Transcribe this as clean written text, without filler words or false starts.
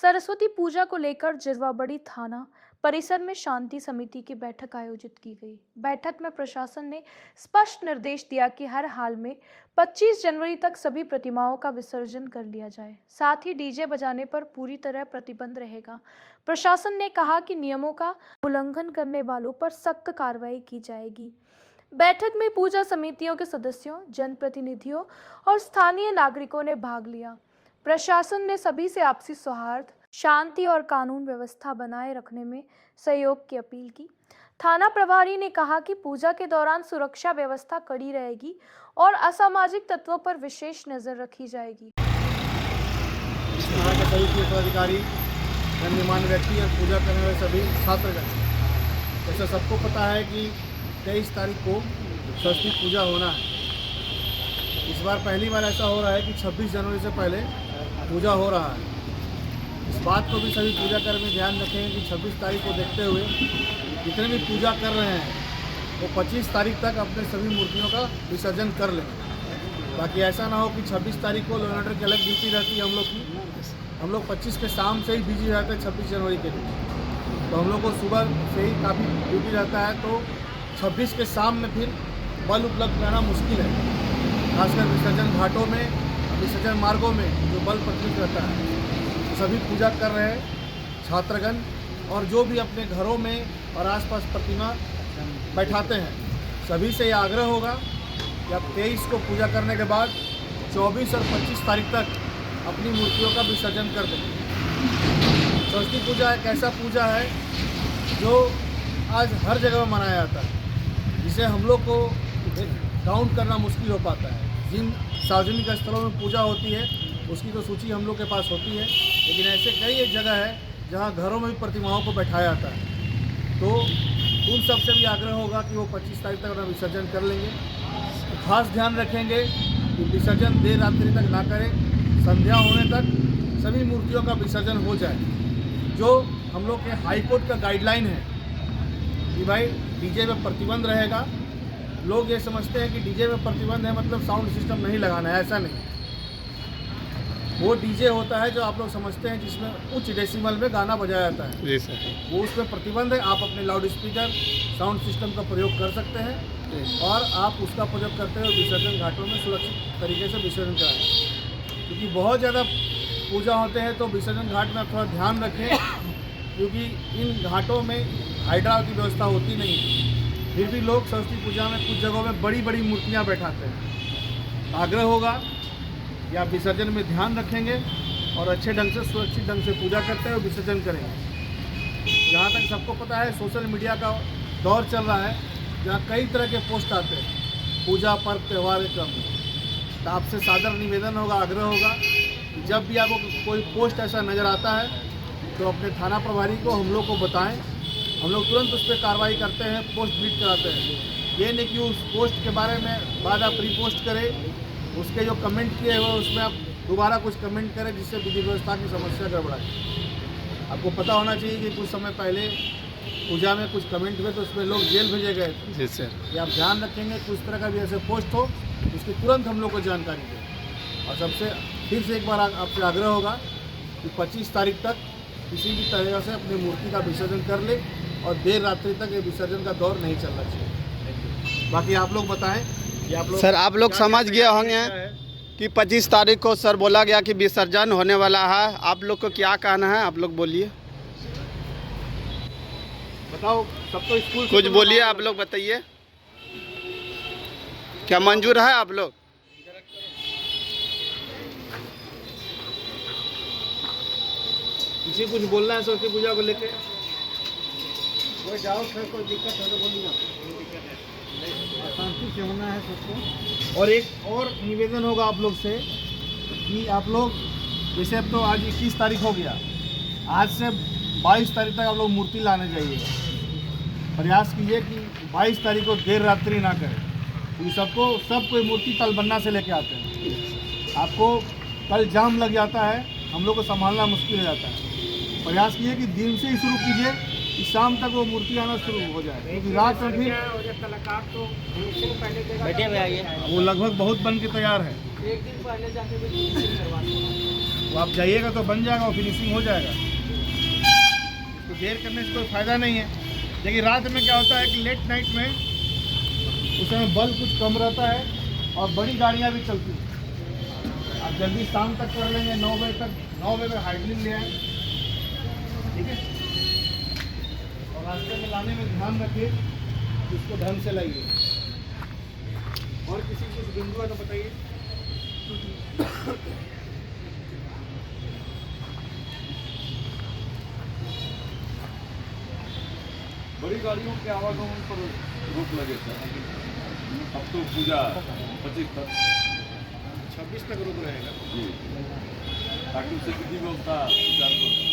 सरस्वती पूजा को लेकर जिरवाबड़ी थाना परिसर में शांति समिति की बैठक आयोजित की गई। बैठक में प्रशासन ने स्पष्ट निर्देश दिया कि हर हाल में 25 जनवरी तक सभी प्रतिमाओं का विसर्जन कर लिया जाए। साथ ही डीजे बजाने पर पूरी तरह प्रतिबंध रहेगा। प्रशासन ने कहा कि नियमों का उल्लंघन करने वालों पर सख्त कार्रवाई की जाएगी। बैठक में पूजा समितियों के सदस्यों, जनप्रतिनिधियों और स्थानीय नागरिकों ने भाग लिया। प्रशासन ने सभी से आपसी सौहार्द, शांति और कानून व्यवस्था बनाए रखने में सहयोग की अपील की। थाना प्रभारी ने कहा कि पूजा के दौरान सुरक्षा व्यवस्था कड़ी रहेगी और असामाजिक तत्वों पर विशेष नजर रखी जाएगी। यहाँ के सभी पुलिस अधिकारी, गणमान्य व्यक्ति और पूजा करने वाले सभी छात्रगण, जैसा सबको पता है कि 23 तारीख को सरस्वती पूजा होना है। इस बार पहली बार ऐसा हो रहा है कि 26 जनवरी से पहले पूजा हो रहा है। इस बात को भी सभी पूजा कर्मी ध्यान रखेंगे कि 26 तारीख को देखते हुए जितने भी पूजा कर रहे हैं वो 25 तारीख तक अपने सभी मूर्तियों का विसर्जन कर लें। बाकी ऐसा ना हो कि 26 तारीख को लॉ एंड ऑर्डर की अलग ड्यूटी रहती है हम लोग की। हम लोग 25 के शाम से ही बिजी रहते हैं 26 जनवरी के लिए, तो हम लोग को सुबह से ही काफ़ी ड्यूटी रहता है। तो 26 के शाम में फिर बल उपलब्ध कराना मुश्किल है, खासकर विसर्जन घाटों में, विसर्जन मार्गों में जो बल प्रचलित रहता है। तो सभी पूजा कर रहे हैं छात्रगण, और जो भी अपने घरों में और आसपास प्रतिमा बैठाते हैं, सभी से ये आग्रह होगा कि आप 23 को पूजा करने के बाद 24 और 25 तारीख तक अपनी मूर्तियों का विसर्जन कर दें। सरस्वती पूजा एक ऐसा पूजा है जो आज हर जगह मनाया जाता है, जिसे हम लोग को काउंट करना मुश्किल हो पाता है। जिन सार्वजनिक स्थलों में पूजा होती है उसकी तो सूची हम लोग के पास होती है, लेकिन ऐसे कई एक जगह है जहाँ घरों में भी प्रतिमाओं को बैठाया जाता है। तो उन सब से भी आग्रह होगा कि वो 25 तारीख तक अपना विसर्जन कर लेंगे। तो खास ध्यान रखेंगे कि विसर्जन देर रात्रि तक ना करें, संध्या होने तक सभी मूर्तियों का विसर्जन हो जाए। जो हम लोग के हाई कोर्ट का गाइडलाइन है कि भाई डीजे में प्रतिबंध रहेगा। लोग ये समझते हैं कि डीजे में प्रतिबंध है मतलब साउंड सिस्टम नहीं लगाना है, ऐसा नहीं। वो डीजे होता है जो आप लोग समझते हैं जिसमें उच्च डेसिमल में गाना बजाया जाता है, जी सर, वो उसमें प्रतिबंध है। आप अपने लाउड स्पीकर साउंड सिस्टम का प्रयोग कर सकते हैं और आप उसका प्रयोग करते हुए विसर्जन घाटों में सुरक्षित तरीके से विसर्जन कराएं। क्योंकि बहुत ज़्यादा पूजा होते हैं तो विसर्जन घाट में आप थोड़ा ध्यान रखें, क्योंकि इन घाटों में हाइड्रा की व्यवस्था होती नहीं है। फिर भी लोग सरस्वती पूजा में कुछ जगहों में बड़ी बड़ी मूर्तियां बैठाते हैं। आग्रह होगा कि आप विसर्जन में ध्यान रखेंगे और अच्छे ढंग से, सुरक्षित ढंग से पूजा करते हुए विसर्जन करेंगे। जहाँ तक सबको पता है सोशल मीडिया का दौर चल रहा है, जहाँ कई तरह के पोस्ट आते हैं पूजा पर्व त्यौहार के क्रम में। तो आपसे सादर निवेदन होगा, आग्रह होगा कि जब भी आपको कोई पोस्ट ऐसा नज़र आता है तो अपने थाना प्रभारी को, हम लोग को बताएं। हम लोग तुरंत उस पर कार्रवाई करते हैं, पोस्ट डिलीट कराते हैं। ये नहीं कि उस पोस्ट के बारे में बाद आप रीपोस्ट करें, उसके जो कमेंट किए हुए उसमें आप दोबारा कुछ कमेंट करें जिससे विधि व्यवस्था की समस्या गड़बड़ाए। आपको पता होना चाहिए कि कुछ समय पहले पूजा में कुछ कमेंट हुए तो उसमें लोग जेल भेजे गए थे। जी सर, ये आप ध्यान रखेंगे कि उस तरह का भी ऐसे पोस्ट हो उसकी तुरंत हम लोग को जानकारी दें। और सबसे फिर से एक बार आपसे आग्रह होगा कि 25 तारीख तक किसी भी तरह से अपनी मूर्ति का विसर्जन कर ले और देर रात्रि तक ये विसर्जन का दौर नहीं चलना चाहिए। बाकी आप लोग बताएं कि आप लोग सर, आप लोग समझ गए होंगे कि 25 तारीख को सर बोला गया कि विसर्जन होने वाला है। आप लोग को क्या कहना है, आप लोग बोलिए, बताओ। सब तो स्कूल कुछ बोलिए, आप लोग बताइए, क्या मंजूर है आप लोग? किसी कुछ बोलना है सरस्वती पूजा को लेके? कोई डाउट है, कोई दिक्कत है तो बोलिए। शांति से होना है सबको। और एक और निवेदन होगा आप लोग से कि आप लोग जैसे अब तो आज 21 तारीख हो गया, आज से 22 तारीख तक आप लोग मूर्ति लाने जाइएगा। प्रयास कीजिए कि 22 तारीख को देर रात्रि ना करें, क्योंकि सब कोई मूर्ति तलबन्ना से लेके आते हैं। आपको कल जाम लग जाता है, हम लोग को संभालना मुश्किल हो जाता है। प्रयास कीजिए कि दिन से ही शुरू कीजिए कि शाम तक वो मूर्ति आना शुरू हो जाए, क्योंकि रात में फिर कलाकार तो वो लगभग बहुत बन के तैयार है। एक दिन पहले जाके तो आप जाइएगा तो बन जाएगा और फिनिशिंग हो जाएगा। तो देर करने से कोई फ़ायदा नहीं है। लेकिन रात में क्या होता है कि लेट नाइट में उस समय बल कुछ कम रहता है और बड़ी गाड़ियाँ भी चलती हैं। आप जल्दी शाम तक कर लेंगे, 9 बजे तक, 9 बजे में हाइड्रिल ले आए, ठीक है। और रास्ते में लाने में ध्यान रखिए कि उसको ढंग से लाइए। और किसी को कुछ बिंदु है तो बताइए। बड़ी गाड़ियों के आवागमन पर रोक लगे थे। अब तो पूजा 25 तक 26 तक रुक रहेगा जी, ताकि उससे विधि व्यवस्था सुचारू हो।